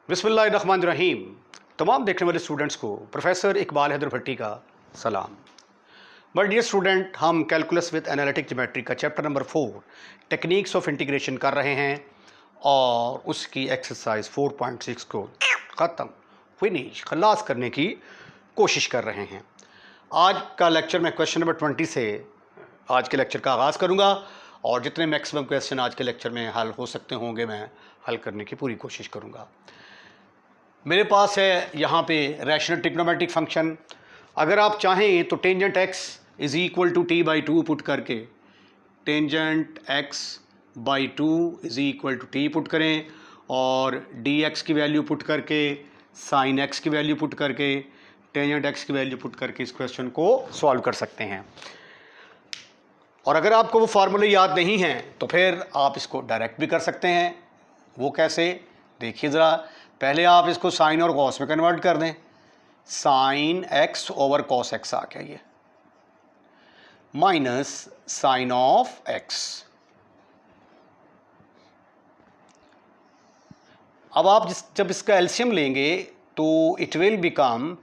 बिस्मिल्लाहिर्रहमानिर्रहीम। तमाम देखने वाले स्टूडेंट्स को प्रोफेसर इकबाल हैदर भट्टी का सलाम। माय डियर स्टूडेंट, हम कैलकुलस विद एनालिटिक ज्योमेट्री का chapter number 4 techniques of integration कर रहे हैं और उसकी एक्सरसाइज 4.6 को ख़त्म फिनिश खलास करने की कोशिश कर रहे हैं। आज का लेक्चर मैं क्वेश्चन नंबर 20 से आज के लेक्चर का आगाज़ करूँगा और जितने मैक्सिमम क्वेश्चन आज के लेक्चर में हल हो सकते होंगे मैं हल करने की पूरी कोशिश करूँगा। मेरे पास है यहाँ पे रैशनल ट्रिग्नोमेट्रिक फंक्शन। अगर आप चाहें तो tangent x is equal to t by 2 put करके tangent x by 2 is equal to t put करें और dx की वैल्यू पुट करके साइन x की वैल्यू पुट करके टेंजेंट x की वैल्यू पुट करके इस क्वेश्चन को सॉल्व कर सकते हैं। और अगर आपको वो फार्मूले याद नहीं हैं तो फिर आप इसको डायरेक्ट भी कर सकते हैं। वो कैसे, देखिए ज़रा। पहले आप इसको साइन और कॉस में कन्वर्ट कर दें। Sine x over cos x आ गया ये, माइनस साइन ऑफ x। अब आप जब इसका एलसीएम लेंगे तो it will become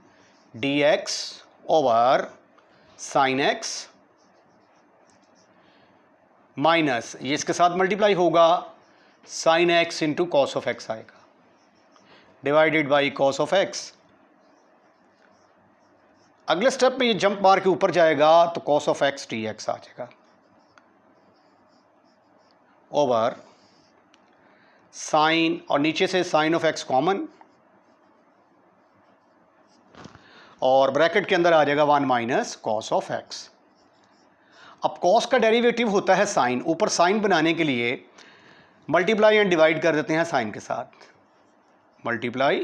dx over sine x minus ये इसके साथ मल्टीप्लाई होगा sine x into cos of x आएगा divided by cos of x। अगले स्टेप में ये जंप मार के ऊपर जाएगा तो कॉस ऑफ x dx आ जाएगा ओवर साइन और नीचे से साइन ऑफ x कॉमन और ब्रैकेट के अंदर आ जाएगा 1 माइनस कॉस ऑफ x। अब कॉस का डेरिवेटिव होता है साइन। ऊपर साइन बनाने के लिए मल्टीप्लाई एंड डिवाइड कर देते हैं साइन के साथ। Multiply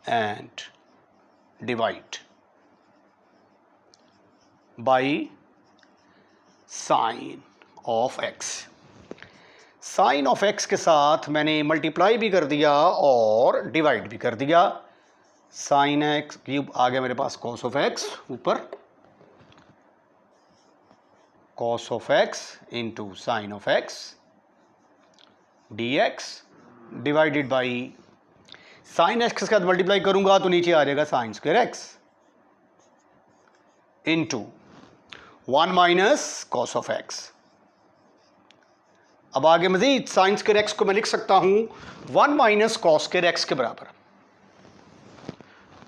and divide by sine of x। Sine of x के साथ मैंने मल्टीप्लाई भी कर दिया और डिवाइड भी कर दिया। साइन x क्यूब आ गया मेरे पास कॉस ऑफ x ऊपर, cos of x into sine of x dx divided by sine x के साथ मल्टीप्लाई करूंगा तो नीचे आ जाएगा sign square x into 1 minus cos of x। अब आगे मजीद साइन स्क्वायर x को मैं लिख सकता हूं 1 माइनस कॉस स्क्वायर x के बराबर।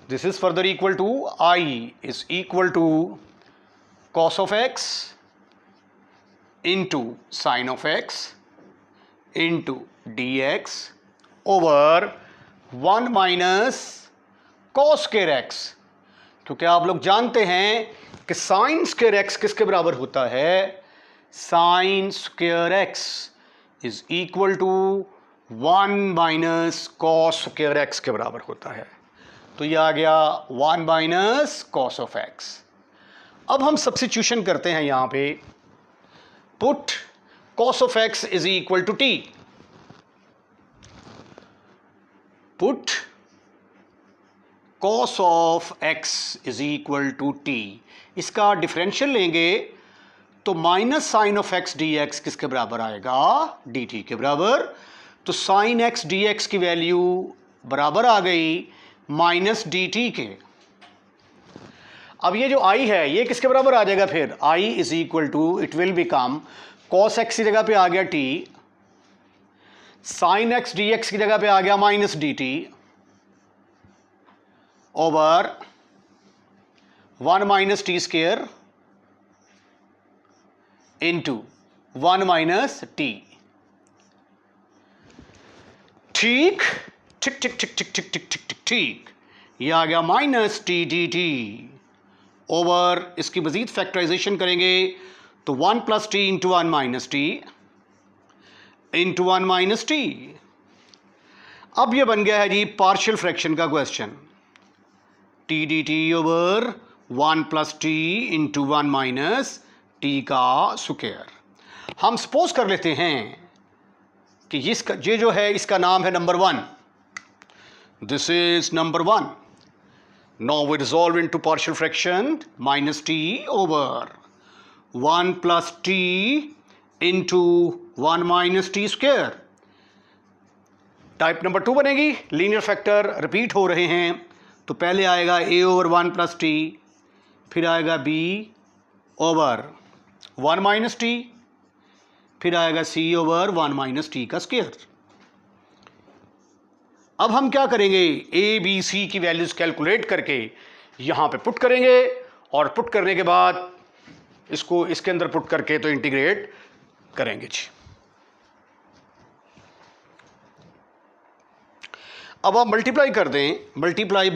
This is further equal to I is equal to cos of x into sine of x into dx over 1 minus cos square x। क्योंकि आप लोग जानते हैं कि साइन स्क्वायर x किसके बराबर होता है? Sine square x is equal to 1 minus cos square x के बराबर होता है। तो ये आ गया 1 माइनस कॉस ऑफ x। अब हम सब्स्टिट्यूशन करते हैं यहाँ पे। Put cos of x is equal to t. Put cos of x is equal to t. इसका डिफरेंशियल लेंगे तो minus sine of x dx किसके बराबर आएगा? dt के बराबर। तो साइन x dx की वैल्यू बराबर आ गई माइनस dt के। अब ये जो i है ये किसके बराबर आ जाएगा फिर? i is equal to it will become cos x की जगह पे आ गया t, साइन x dx की जगह पे आ गया minus dt over 1 minus t square into 1 minus T. ठीक ठीक ठीक ठीक ठीक ठीक ठीक ठीक ठीक ठीक ये आ गया minus t d t over इसकी मजीद फैक्टराइजेशन करेंगे तो 1 plus T into 1 minus T into 1 minus t. अब ये बन गया है जी पार्शियल फ्रैक्शन का question. T d t over 1 plus T into 1 minus T का स्क्वायर। हम सपोज कर लेते हैं कि ये जो है इसका नाम है number 1। This is number 1। Now we resolve into partial fraction minus T over 1 plus T into 1 minus T square. Type number 2 बनेगी, लीनियर फैक्टर रिपीट हो रहे हैं, तो पहले आएगा a ओवर 1 प्लस टी, फिर आएगा b ओवर 1 माइनस टी, फिर आएगा c ओवर 1 माइनस टी का स्क्वायर। अब हम क्या करेंगे, a b c की वैल्यूज कैलकुलेट करके यहां पे पुट करेंगे, और पुट करने के बाद इसको इसके अंदर पुट करके तो इंटीग्रेट करेंगे जी। अब आप मल्टीप्लाई कर दें, multiply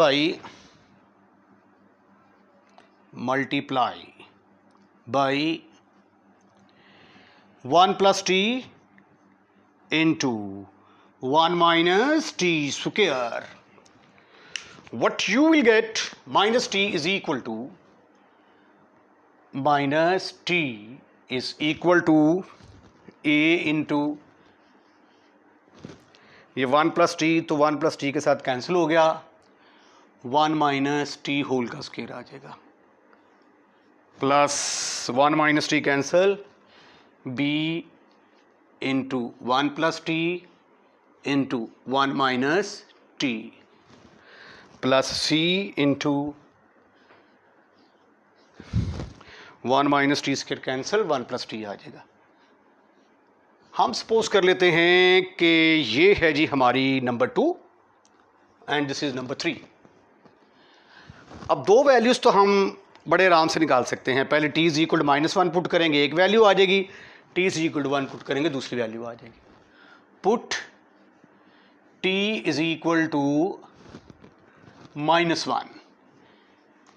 by 1 plus T into 1 minus T square. What you will get, minus t is equal to a into ये 1 प्लस टी, तो 1 प्लस टी के साथ कैंसिल हो गया, 1 माइनस टी होल का स्क्वायर आ जाएगा, plus 1 minus t cancel, b into 1 plus T into 1 minus T, plus c into 1 minus T square cancel, 1 plus t आ जाएगा। हम सपोज कर लेते हैं कि ये है जी हमारी number 2 and this is number 3। अब दो वैल्यूज़ तो हम बड़े आराम से निकाल सकते हैं। पहले t is equal to -1 put करेंगे, एक वैल्यू आ जाएगी, t is equal to 1 put करेंगे, दूसरी वैल्यू आ जाएगी। Put t is equal to -1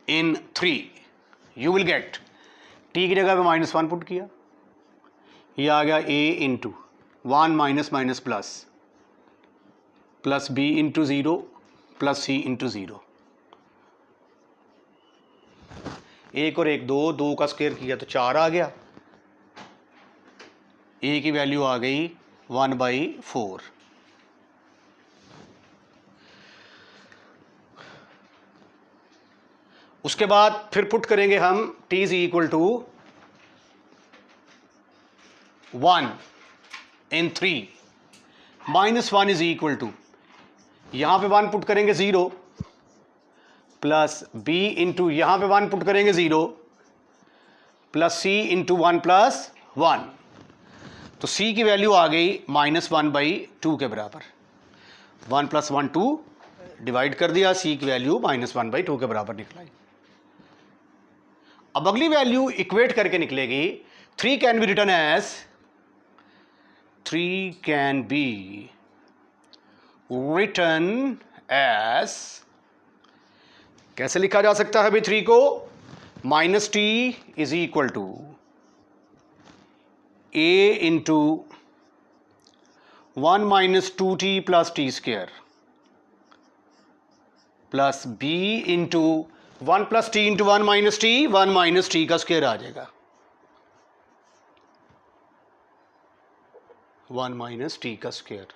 in 3, you will get, t की जगह पे -1 पुट किया, ये आ गया a into 1 minus minus plus, plus b into 0 plus c into 0, एक और एक दो का स्क्वायर किया तो 4 आ गया, a की वैल्यू आ गई 1/4। उसके बाद फिर पुट करेंगे हम t is equal to 1 in 3, -1 is equal to, यहां पे 1 पुट करेंगे 0, प्लस b इंटू यहां पे 1 पुट करेंगे 0, प्लस c इंटू 1 प्लस 1, तो c की वैल्यू आ गई -1/2 के बराबर। 1 प्लस 1 2 डिवाइड कर दिया, c की वैल्यू -1/2 के बराबर निकलाई। अब अगली वैल्यू इक्वेट करके निकलेगी, 3 can be written as, 3 can be written as, कैसे लिखा जा सकता है भाई 3 को, -t is equal to a into 1 minus 2t plus T square, plus b into 1 plus T into 1 minus T, 1 minus T का स्क्वायर आ जाएगा, 1 माइनस टी का square,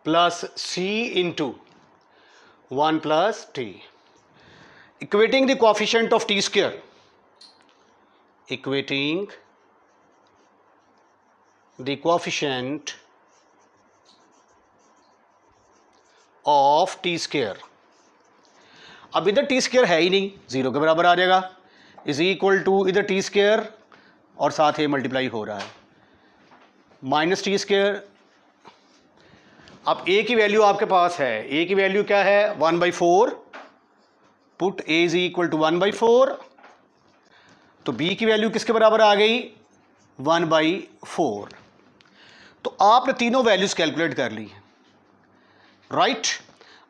plus c into 1 plus T, equating the coefficient of t square, equating the coefficient of t square। अब इधर T square है ही नहीं, 0 के बराबर आ जाएगा, इज इक्वल टू इधर टी स्क्वायर और साथ ही मल्टीप्लाई हो रहा है माइनस टी स्क्वायर। अब a की वैल्यू आपके पास है, a की वैल्यू क्या है 1/4, put a is equal to 1/4, तो b की वैल्यू किसके बराबर आ गई 1/4। तो आपने तीनों वैल्यूज कैलकुलेट कर ली, राइट।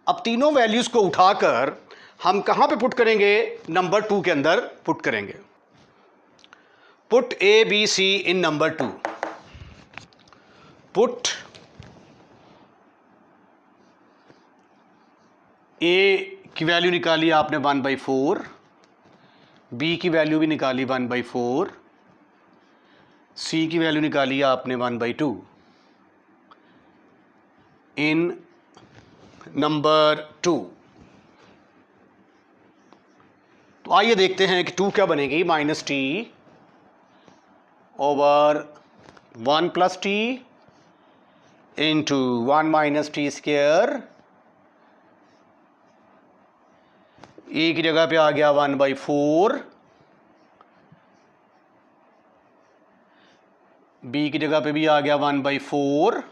अब तीनों वैल्यूज को उठाकर हम कहां पे पुट करेंगे, नंबर 2 के अंदर पुट करेंगे। Put a b c in number 2, put a की वैल्यू निकाली आपने 1/4, b की वैल्यू भी निकाली 1/4, c की वैल्यू निकाली आपने 1/2 इन नंबर 2। तो आइए देखते हैं कि 2 क्या बनेगी, -t over 1 plus T into 1 minus T square, a की जगह पे आ गया 1/4, बी की जगह पे भी आ गया 1/4,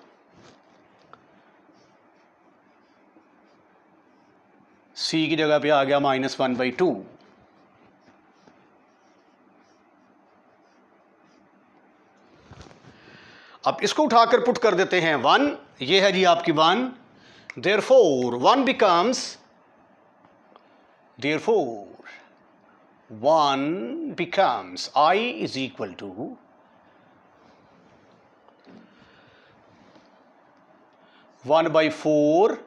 सी की जगह पे आ गया -1/2। अब इसको उठाकर पुट कर देते हैं 1, ये है जी आपकी 1, therefore 1 becomes 1 is equal to 1/4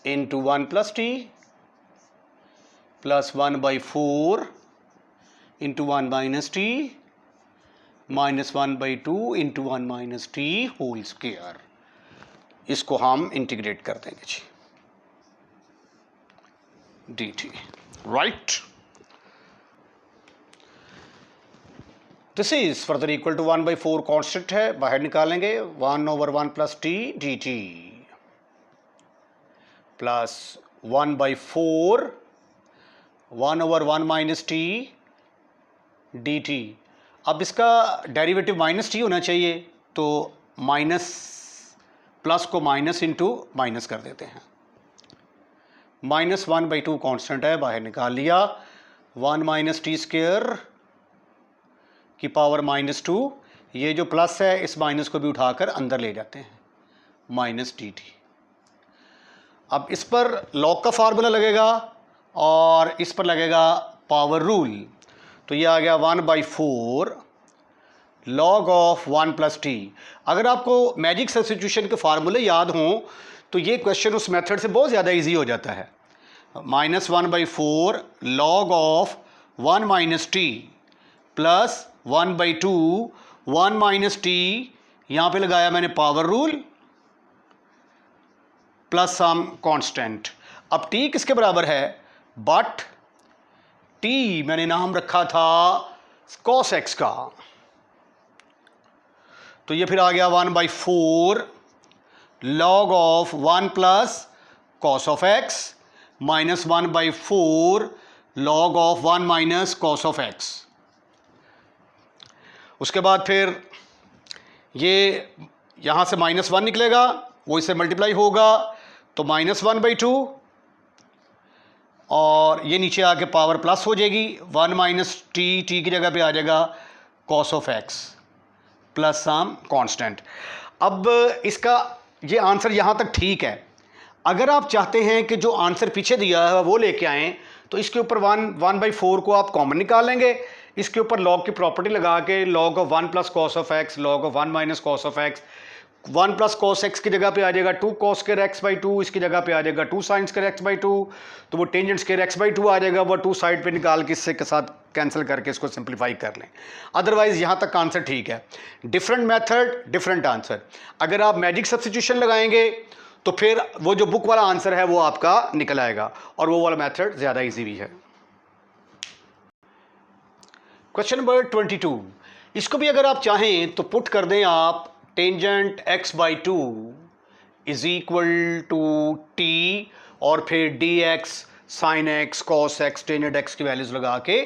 into 1 plus t plus 1/4 into 1 minus t minus 1/2 into 1 minus t whole square। इसको हम इंटीग्रेट कर देंगे जी, dt, right. This is further equal to 1/4 constant है, बाहर निकालेंगे 1/1 plus t dt plus 1/4 1/1 minus t dt। अब इसका डेरिवेटिव माइनस टी होना चाहिए, तो माइनस प्लस को माइनस इंटू माइनस कर देते हैं। -1/2 कांस्टेंट है, बाहर निकाल लिया। 1 माइनस टी स्क्वायर की पावर -2, ये जो प्लस है इस माइनस को भी उठाकर अंदर ले जाते हैं, माइनस डी टी। अब इस पर लॉग का फार्मूला लगेगा और इस पर लगेगा पावर रूल, तो ये आ गया 1/4 log ऑफ 1 प्लस टी। अगर आपको मैजिक सब्स्टिट्यूशन के फार्मूले याद हों तो ये क्वेश्चन उस मेथड से बहुत ज़्यादा इजी हो जाता है। -1/4 log of 1 minus T plus 1/2 1 minus T, यहाँ पे लगाया मैंने power rule plus some constant. अब टी किसके बराबर है, बट टी मैंने नाम रखा था cos x का, तो ये फिर आ गया 1/4 log of 1 plus cos of x minus 1/4 log of 1 minus cos of x। उसके बाद फिर ये यहाँ से -1 निकलेगा, वो इससे मल्टीप्लाई होगा तो -1/2, और ये नीचे आके पावर प्लस हो जाएगी 1 माइनस टी की जगह पे आ जाएगा cos of x plus some constant. अब इसका ये आंसर यहाँ तक ठीक है। अगर आप चाहते हैं कि जो आंसर पीछे दिया है वो लेके आएँ तो इसके ऊपर 1/4 को आप कॉमन निकाल लेंगे, इसके ऊपर लॉग की प्रॉपर्टी लगा के log of 1 plus cos of x log of 1 minus cos of x, 1 plus cos x की जगह पे आ जाएगा 2 cos स्क्वायर x/2, इसकी जगह पे आ जाएगा 2 sin स्क्वायर x/2, तो वो टेंजेंट स्क्वायर x/2 आ जाएगा, वो 2 साइड पे निकाल के इससे के साथ कैंसिल करके इसको सिंप्लीफाई कर लें। अदरवाइज यहाँ तक आंसर ठीक है। Different method different answer. अगर आप मैजिक सब्स्टिट्यूशन लगाएंगे तो फिर वो जो बुक वाला आंसर है वो आपका निकल आएगा, और वो वाला मेथड ज़्यादा ईजी भी है। क्वेश्चन नंबर 22, इसको भी अगर आप चाहें तो पुट कर दें आप tangent x/2 is equal to T और फिर dx sin x cos x tangent x की वैल्यूज लगा के,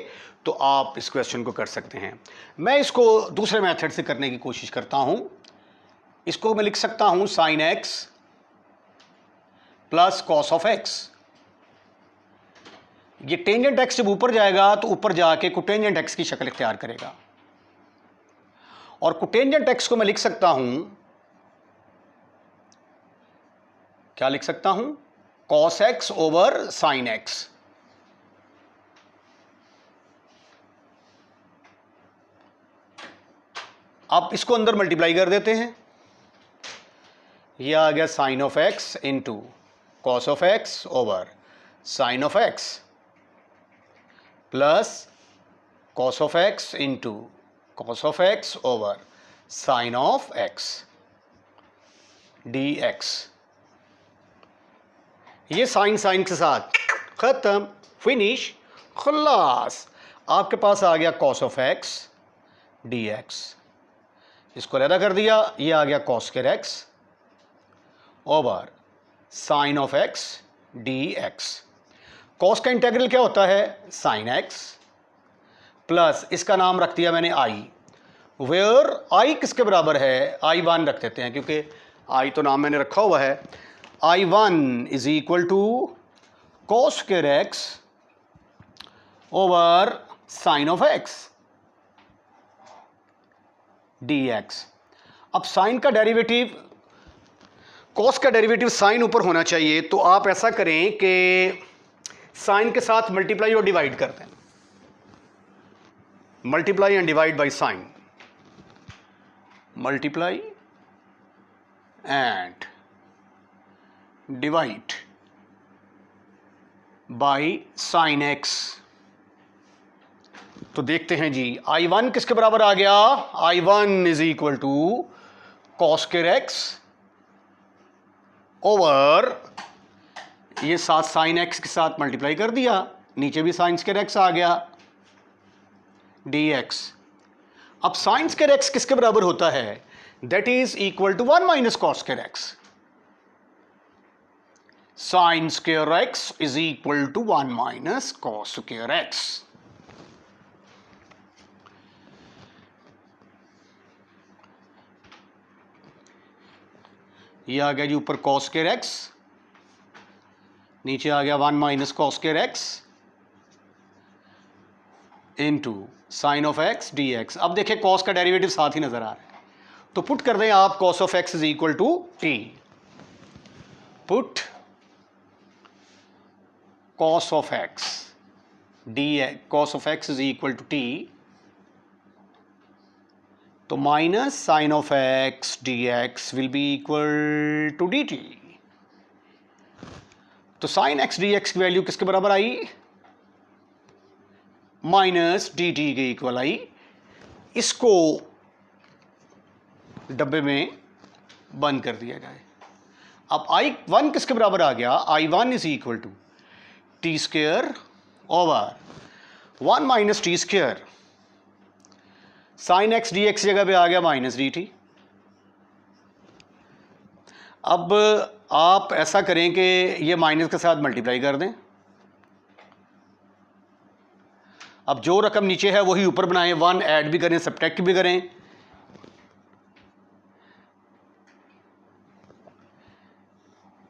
तो आप इस क्वेश्चन को कर सकते हैं। मैं इसको दूसरे मेथड से करने की कोशिश करता हूं। इसको मैं लिख सकता हूं sin x plus cos of x। ये टेंजेंट x जब ऊपर जाएगा तो ऊपर जाके कोटेंजेंट x की शक्ल इख्तियार करेगा, और कोटेंजेंट x को मैं लिख सकता हूं, क्या लिख सकता हूं, cos x over sin x। आप इसको अंदर मल्टीप्लाई कर देते हैं, यह आ गया sin of x into cos of x over sin of x plus cos of x into cos of x over sin of x dx। ये साइन के साथ खत्म, फिनिश, खलास। आपके पास आ गया cos ऑफ x dx। इसको अलग कर दिया, ये आ गया cos square x over sine of x d x. Cos का इंटीग्रल क्या होता है? साइन एक्स प्लस इसका नाम रख दिया मैंने आई, वेयर आई किसके बराबर है? आई वन रख देते हैं, क्योंकि आई तो नाम मैंने रखा हुआ है। I one is equal to cos square x over sine of x d x. अब साइन का डेरिवेटिव, कॉस का डेरिवेटिव साइन ऊपर होना चाहिए, तो आप ऐसा करें कि साइन के साथ मल्टीप्लाई और डिवाइड कर दें, multiply and divide by sine, multiply and divide by sine x. तो देखते हैं जी, आई वन किसके बराबर आ गया? I one is equal to cos square x over ये साथ साइन एक्स के साथ मल्टीप्लाई कर दिया, नीचे भी साइन स्क्वायर एक्स आ गया डी एक्स। अब साइन स्क्वायर एक्स किसके बराबर होता है? That is equal to 1 minus cos square x. Sine square x is equal to 1 minus cos square x. ये आ गया जी ऊपर कॉस स्क्वायर एक्स, नीचे आ गया 1 minus cos square x into sine of x d x. अब देखिए cos का derivative साथ ही नजर आ रहा है, तो पुट कर दें आप cos of x is equal to t. Put cos of x d cos of x is equal to t, तो minus sine of x d x will be equal to d t. तो sine x d x की value किसके बराबर आई? Minus d t के equal आई। इसको डब्बे में बंद कर दिया जाए। अब आई वन किसके बराबर आ गया? I one is equal to t square over 1 minus t square, sine x d x जगह पे आ गया माइनस डी टी। अब आप ऐसा करें कि ये माइनस के साथ मल्टीप्लाई कर दें। अब जो रकम नीचे है वही ऊपर बनाएं, 1 ऐड भी करें, सब्ट्रैक्ट भी करें।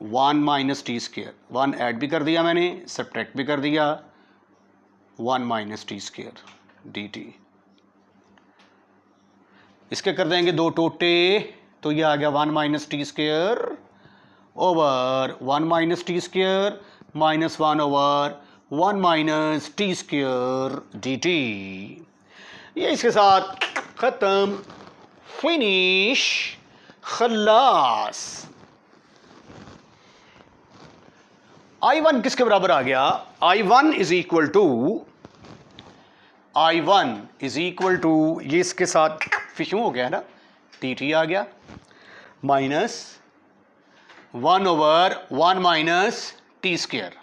One minus t square, 1 add भी कर दिया मैंने, सब्ट्रैक्ट भी कर दिया, 1 minus t square D T. इसके कर देंगे दो टोटे, तो ये आ गया 1 minus t square over 1 minus t square minus 1 over 1 minus t square D T. ये इसके साथ खत्म, फिनिश, खल्लास। आई वन किसके बराबर आ गया? I one is equal to, I one is equal to, ये इसके साथ फिशू हो गया ना, टी टी आ गया minus 1 over 1 minus t square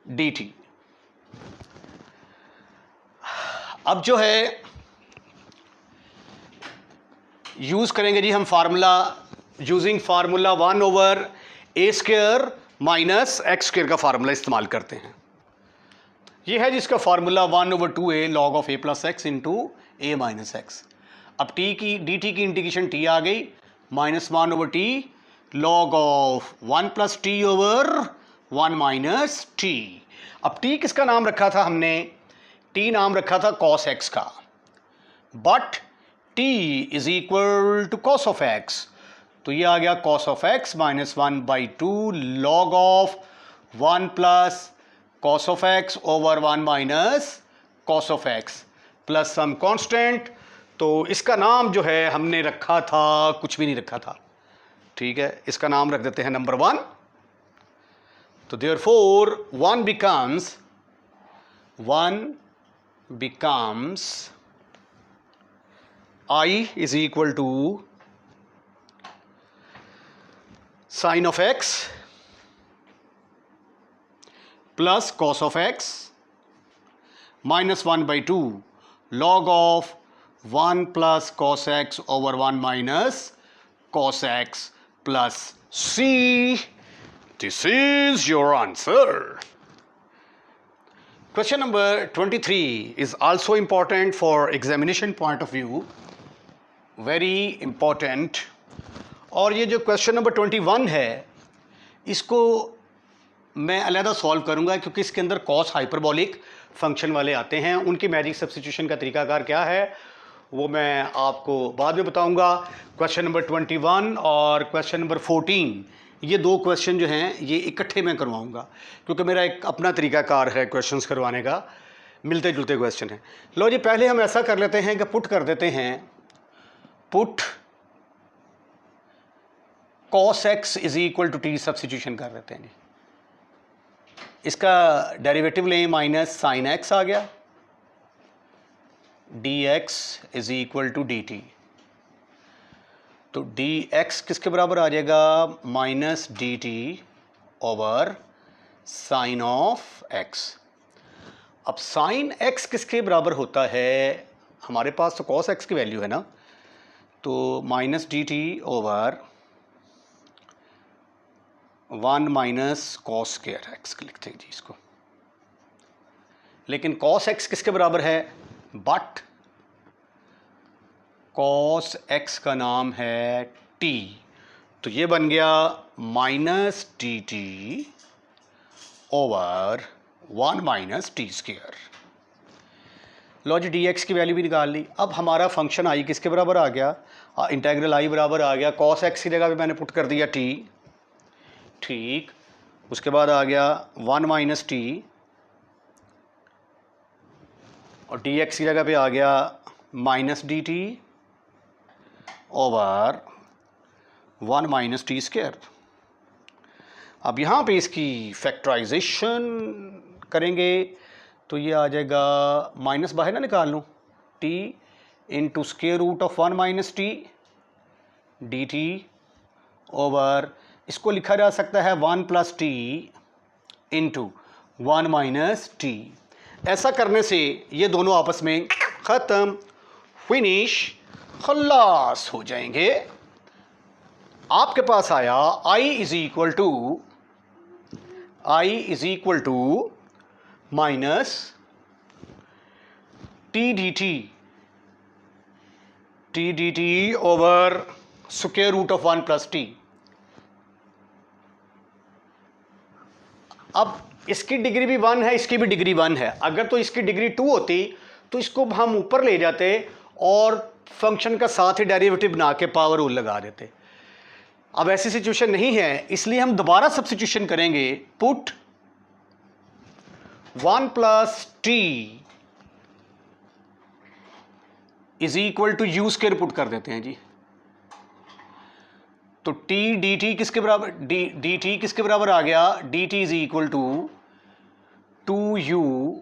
D T. अब जो है यूज करेंगे जी हम फार्मूला, यूजिंग फार्मूला 1 ओवर ए स्क्वेयर माइनस एक्स स्क्वेयर का फार्मूला इस्तेमाल करते हैं। ये है जिसका formula 1 over 2a log of a plus x into A minus x. अब टी की डी टी की इंटीग्रेशन टी आ गई, minus 1 over T log of 1 plus T over 1 minus t. अब टी किसका नाम रखा था हमने? टी नाम रखा था कॉस एक्स का, but t is equal to cos of x, तो ये आ गया cos of x minus 1/2 log of 1 plus cos of x over 1 minus cos of x plus some constant. तो इसका नाम जो है हमने रखा था, कुछ भी नहीं रखा था, ठीक है, इसका नाम रख देते हैं नंबर 1। तो therefore 1 becomes I is equal to sin of x plus cos of x minus 1/2 log of 1 plus cos x over 1 minus cos x plus c. This is your answer. Question number 23 is also important for examination point of view. Very important. और ये जो question number 21 है इसको मैं अलहदा solve करूंगा क्योंकि इसके अंदर कॉस हाइपरबॉलिक फंक्शन वाले आते हैं। उनकी मैजिक सब्स्टिट्यूशन का तरीकाकार क्या है वो मैं आपको बाद में बताऊंगा। क्वेश्चन नंबर 21 और क्वेश्चन नंबर 14 ये दो क्वेश्चन जो हैं ये इकट्ठे मैं करवाऊंगा क्योंकि मेरा एक अपना तरीकाकार है क्वेश्चंस करवाने का, मिलते जुलते क्वेश्चन हैं। लो जी, पहले हम ऐसा कर लेते हैं कि पुट कर देते हैं, put cos x is equal to t substitution कर देते हैं जी। इसका डेरिवेटिव लें, माइनस साइन एक्स आ गया, dx is equal to dt। तो dx किसके बराबर आ जाएगा, minus dt over sine of x। अब साइन x किसके बराबर होता है, हमारे पास तो cos x की वैल्यू है ना, तो minus dt over 1 minus cos square x लिखते हैं जी इसको। लेकिन cos x किसके बराबर है, बट cos x का नाम है t, तो ये बन गया minus d t over 1 minus T square. लो जी, dx की वैल्यू भी निकाल ली। अब हमारा फंक्शन आई किसके बराबर आ गया, इंटेग्रल आई बराबर आ गया, cos x की जगह पे मैंने पुट कर दिया t, ठीक। उसके बाद आ गया 1 माइनस टी और dx की जगह पे आ गया minus d t over 1 minus T square. अब यहाँ पे इसकी फैक्टराइजेशन करेंगे तो ये आ जाएगा, माइनस बाहर ना निकाल लूँ, t into square root of 1 minus t d t over, इसको लिखा जा सकता है 1 plus T into 1 minus t. ऐसा करने से ये दोनों आपस में ख़त्म, फिनिश, खल्लास हो जाएंगे। आपके पास आया i is equal to minus t d t over square root of 1 plus t. अब इसकी डिग्री भी 1 है, इसकी भी डिग्री 1 है। अगर तो इसकी डिग्री 2 होती तो इसको हम ऊपर ले जाते और फंक्शन का साथ ही डेरिवेटिव बना के पावर रूल लगा देते। अब ऐसी सिचुएशन नहीं है, इसलिए हम दोबारा सब्स्टिट्यूशन करेंगे, put 1 plus t is equal to u square put कर देते हैं जी। तो टी डी टी किसके बराबर, डी टी किसके बराबर आ गया, d t is equal to 2u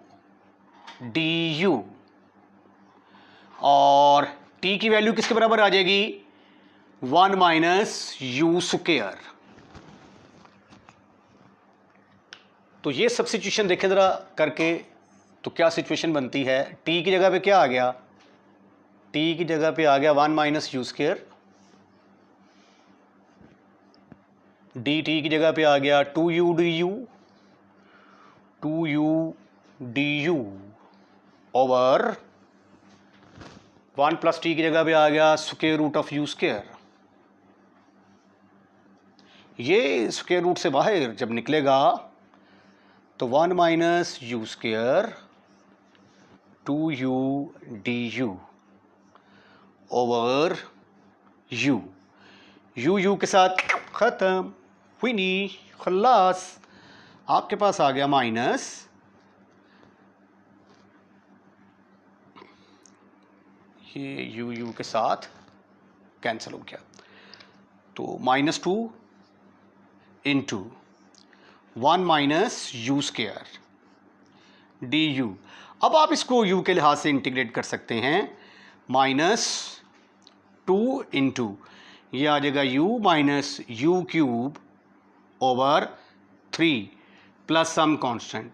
d u, और t की वैल्यू किसके बराबर आ जाएगी, 1 माइनस यू स्क्वायर। तो ये सब्स्टिट्यूशन देखें जरा करके, तो क्या सिचुएशन बनती है, t की जगह पे क्या आ गया, t की जगह पे आ गया 1 minus u square, d t की जगह पे आ गया 2u d u over 1 plus t की जगह पे आ गया square root of u square. ये स्क्वायर रूट से बाहर जब निकलेगा तो 1 minus u square 2u d u over u के साथ ख़त्म, फिनिश, खल्लास। आपके पास आ गया माइनस, ये यू के साथ कैंसिल हो गया, तो minus 2 into 1 minus u square D you. अब आप इसको u के लिहाज से इंटीग्रेट कर सकते हैं, माइनस 2 इंटू ये आ जाएगा u minus u cube over 3 plus some constant.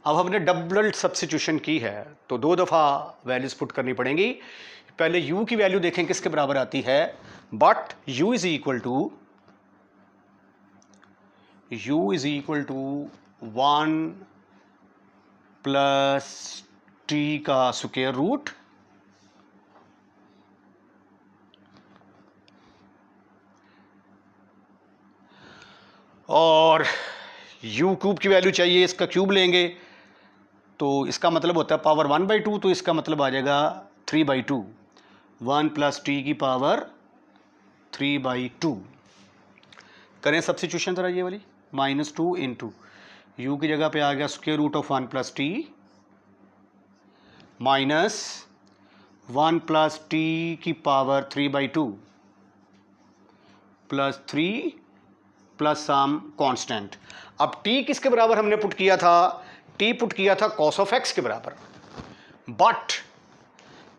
अब हमने डबल सब्स्टिट्यूशन की है तो 2 दफ़ा वैल्यूज पुट करनी पड़ेंगी। पहले u की वैल्यू देखें किसके बराबर आती है, but u is equal to 1 plus t का स्क्वायर रूट और u क्यूब की वैल्यू चाहिए, इसका क्यूब लेंगे तो इसका मतलब होता है पावर 1/2, तो इसका मतलब आ जाएगा 3/2, 1 प्लस टी की पावर 3/2। करें सब्स्टिट्यूशन जरा ये वाली, -2 इंटू यू की जगह पे आ गया square root of 1 plus t minus 1 plus t की power 3/2 plus 3 plus some constant. अब t किसके बराबर हमने पुट किया था, t पुट किया था cos ऑफ x के बराबर, but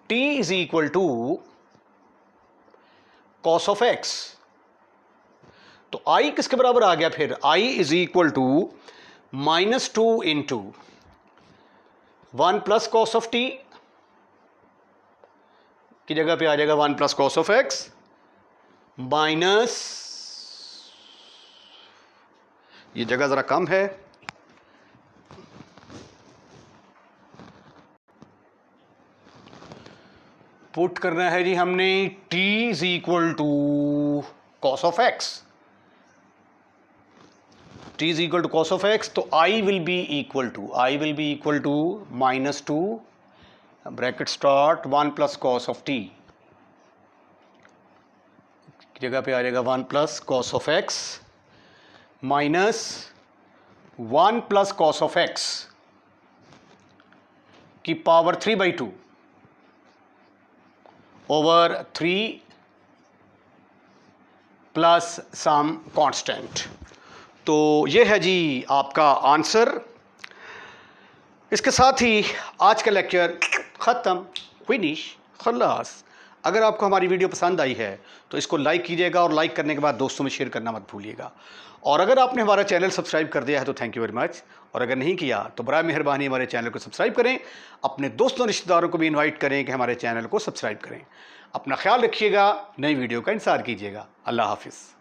t is equal to cos of x, तो i किसके बराबर आ गया फिर, i is equal to -2 into 1 plus cos of t की जगह पे आ जाएगा 1 plus cos of x minus, ये जगह जरा कम है, पुट करना है जी हमने t is equal to cos of x, t is equal to cos of x, तो I will be equal to -2 bracket start 1 plus cos of t की जगह पे आ जाएगा 1 plus cos of x minus 1 plus cos of x की power 3/2 over 3 plus some constant. तो ये है जी आपका आंसर। इसके साथ ही आज का लेक्चर ख़त्म, फिनिश, खल्लास। अगर आपको हमारी वीडियो पसंद आई है तो इसको लाइक कीजिएगा और लाइक करने के बाद दोस्तों में शेयर करना मत भूलिएगा। और अगर आपने हमारा चैनल सब्सक्राइब कर दिया है तो थैंक यू वेरी मच, और अगर नहीं किया तो बड़ा मेहरबानी हमारे चैनल को सब्सक्राइब करें, अपने दोस्तों रिश्तेदारों को भी इन्वाइट करें कि हमारे चैनल को सब्सक्राइब करें। अपना ख्याल रखिएगा, नई वीडियो का इंतज़ार कीजिएगा। अल्लाह हाफिज़।